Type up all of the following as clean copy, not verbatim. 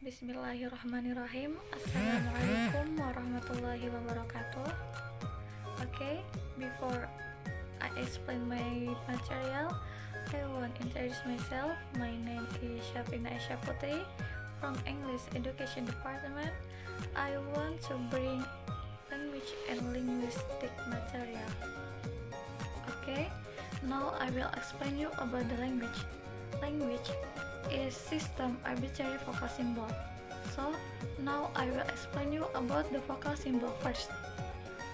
Bismillahirrahmanirrahim. Assalamualaikum warahmatullahi wabarakatuh. Okay, before I explain my material, I want to introduce myself. My name is Syafina Aisyah Putri from English Education Department. I want to bring language and linguistic material. Okay, now I will explain you about the language. Language is system arbitrary vocal symbol. So now I will explain you about the vocal symbol first.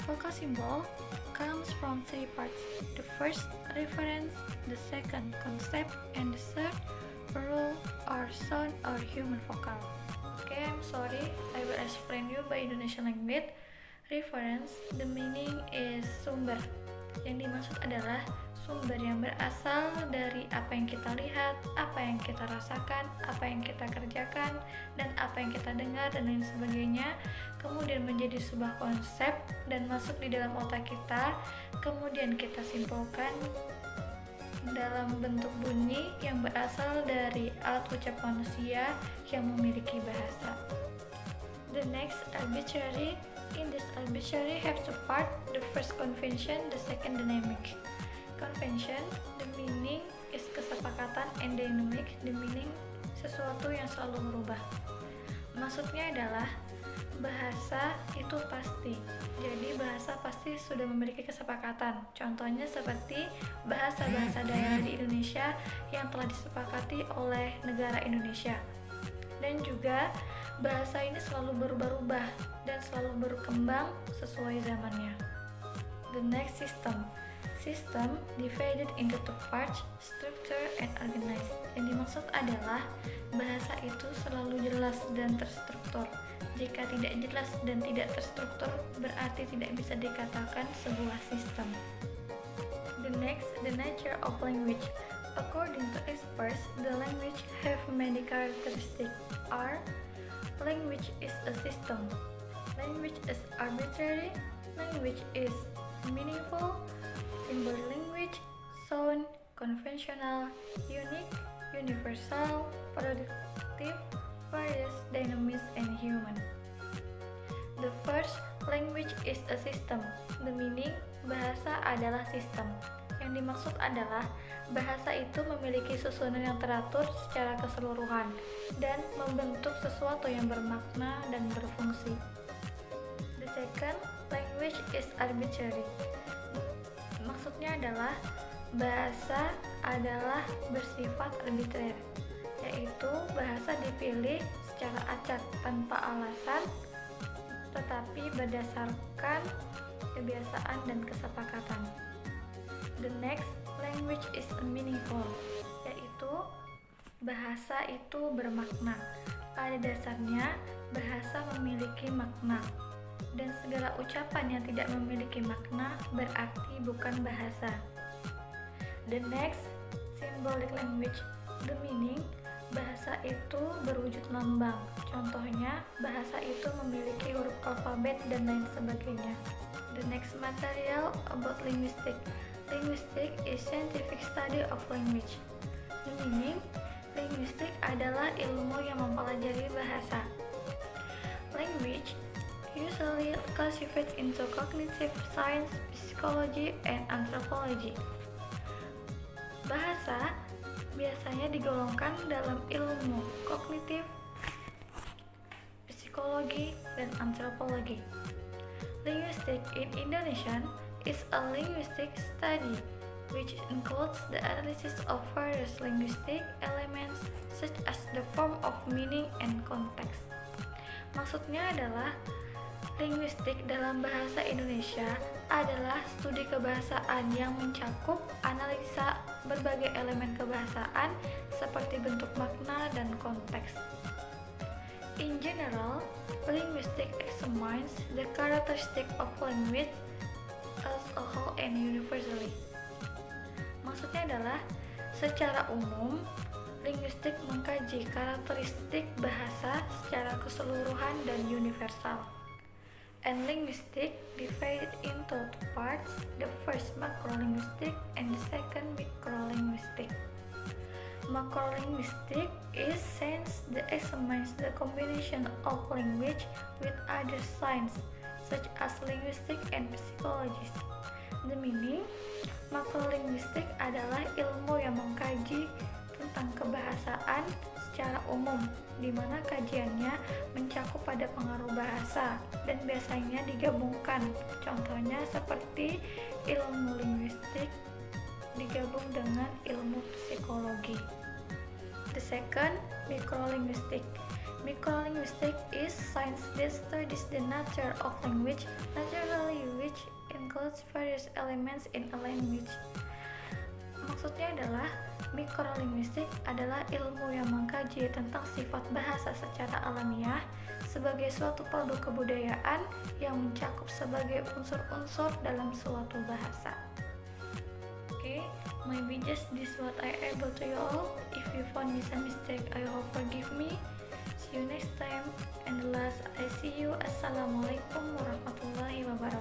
Vocal symbol comes from three parts. The first, reference; the second, concept; and the third, rule or sound or human vocal. Okay, I'm sorry, I will explain you by Indonesian language. Reference, the meaning is sumber. Yang dimaksud adalah sumber yang berasal dari apa yang kita lihat, apa yang kita rasakan, apa yang kita kerjakan, dan apa yang kita dengar, dan lain sebagainya, kemudian menjadi sebuah konsep dan masuk di dalam otak kita, kemudian kita simpulkan dalam bentuk bunyi yang berasal dari alat ucap manusia yang memiliki bahasa. The next, arbitrary. In this arbitrary have two parts, the first convention, the second dynamic. Convention, the meaning is kesepakatan, and dynamic, the meaning sesuatu yang selalu berubah. Maksudnya adalah bahasa itu pasti. Jadi bahasa pasti sudah memiliki kesepakatan. Contohnya seperti bahasa-bahasa daerah di Indonesia yang telah disepakati oleh negara Indonesia. Dan juga bahasa ini selalu berubah-ubah dan selalu berkembang sesuai zamannya. The next, system. System divided into two parts, structure and organized. Yang dimaksud adalah bahasa itu selalu jelas dan terstruktur. Jika tidak jelas dan tidak terstruktur, berarti tidak bisa dikatakan sebuah sistem. The next, the nature of language. According to experts, the language have many characteristics. Are: language is a system, language is arbitrary, language is meaningful, symbol language, sound, conventional, unique, universal, productive, various, dynamic, and human. The first, language is a system. The meaning, bahasa adalah sistem. Yang dimaksud adalah bahasa itu memiliki susunan yang teratur secara keseluruhan dan membentuk sesuatu yang bermakna dan berfungsi. The second, language is arbitrary. Maksudnya adalah bahasa adalah bersifat arbitrer, yaitu bahasa dipilih secara acak tanpa alasan, tetapi berdasarkan kebiasaan dan kesepakatan. The next, language is meaningful, yaitu bahasa itu bermakna. Pada dasarnya, bahasa memiliki makna, dan segala ucapan yang tidak memiliki makna berarti bukan bahasa. The next, symbolic language. The meaning, bahasa itu berwujud lambang. Contohnya, bahasa itu memiliki huruf alfabet dan lain sebagainya. The next, material about linguistic. Linguistic is scientific study of language. The meaning, linguistik adalah ilmu yang mempelajari bahasa. Language usually classified into cognitive science, psychology, and anthropology. Bahasa biasanya digolongkan dalam ilmu kognitif, psikologi, dan antropologi. Linguistic in Indonesian is a linguistic study which includes the analysis of various linguistic elements such as the form of meaning and context. Maksudnya adalah linguistik dalam bahasa Indonesia adalah studi kebahasaan yang mencakup analisa berbagai elemen kebahasaan seperti bentuk makna dan konteks. In general, linguistic examines the characteristic of language as a whole and universally. Maksudnya adalah secara umum, linguistik mengkaji karakteristik bahasa secara keseluruhan dan universal. And linguistic divided into two parts, the first macrolinguistic and the second microlinguistic. Macrolinguistic is science that examines the combination of language with other sciences, such as linguistics and psychology. The meaning, macrolinguistik adalah ilmu yang mengkaji tentang kebahasaan secara umum, di mana kajiannya mencakup pada pengaruh bahasa dan biasanya digabungkan. Contohnya seperti ilmu linguistik digabung dengan ilmu psikologi. The second, microlinguistic. Microlinguistic is science that studies the nature of language, naturally which includes various elements in a language. Maksudnya adalah mikrolinguistik adalah ilmu yang mengkaji tentang sifat bahasa secara alamiah sebagai suatu produk kebudayaan yang mencakup sebagai unsur-unsur dalam suatu bahasa. Okay, maybe just this what I able to you all. If you found me some mistake, I hope forgive me. See you next time. And last, I see you. Assalamualaikum warahmatullahi wabarakatuh.